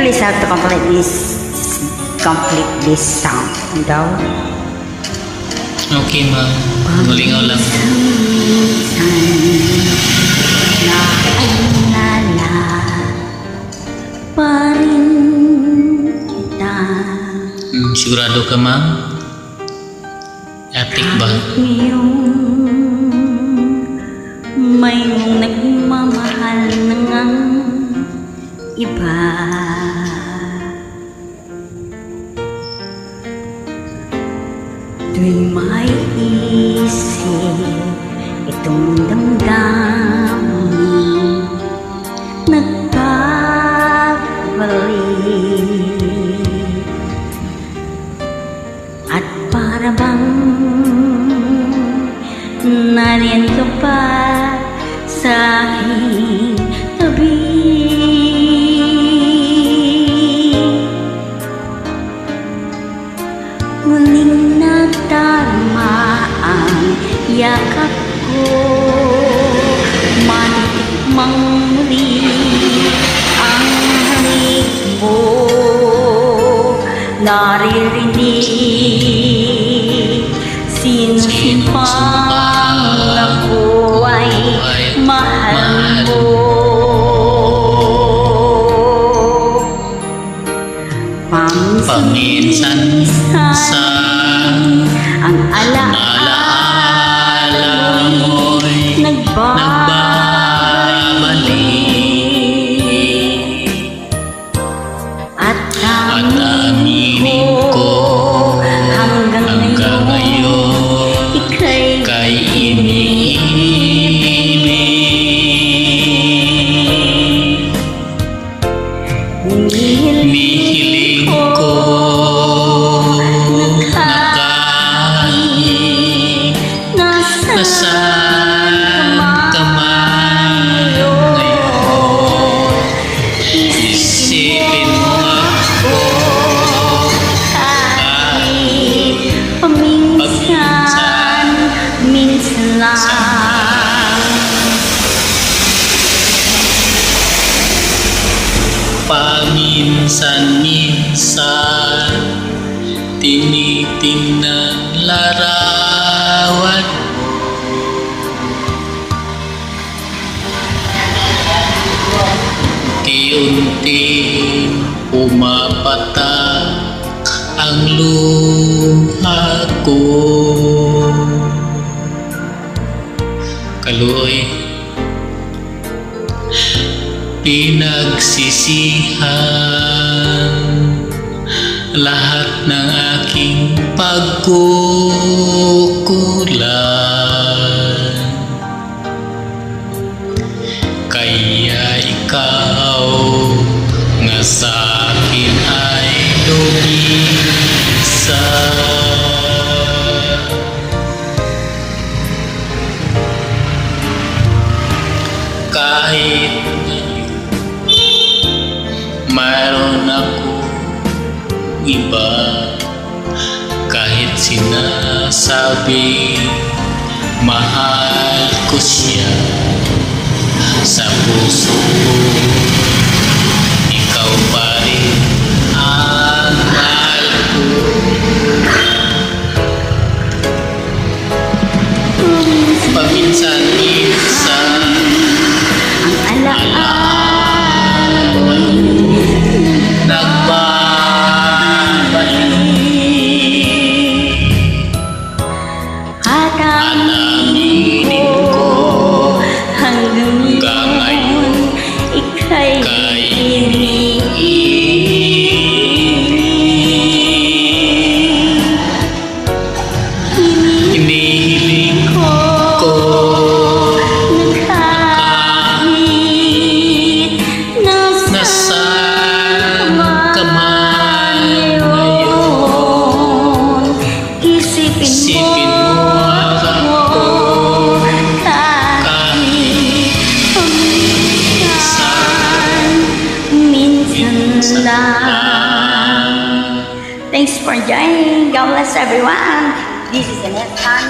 please have to complete this sound daw. Okay, ma'am. Malingaw lang. Naalala pa rin kita. Sigurado ka, ma'am? Epic ba? Ngayong mayroong nagmamahal ng iba. Tuwing may isip itong damdamin nagbabalik, at para bang nariyan ka pa sa aking tabi. Muling nadarama ang yakap ko, manikmang muli ang halik mo. Naririnig sinusumpang ako ay mahal mo. Paminsan-minsan ang alaala mo'y nagbabalik, at aminin ko hanggang ngayon ika'y iniibig. Nihiling ko nasaan ka man ngayon, isipin mo ako kahit paminsan lang. Paminsan-minsan tinitingnan larawan, unti-unti pumapatak ang luha ko. Kaluoy, pinagsisihan lahat ng aking pagkukulang, kaya ikaw nga sa akin ay lumisa. Kahit mayroon ako iba, kahit sinasabi mahal ko siya, sa puso ko ikaw pa rin ang mahal ko. Paminsan-minsan ang alaala nagbabalik, at aminin ko hanggang ngayon ika'y hinihiling ko kahit nasaan ka man ngayon, isipin mo ako kahit minsan lang. Thanks for joining. God bless everyone. This is the next time.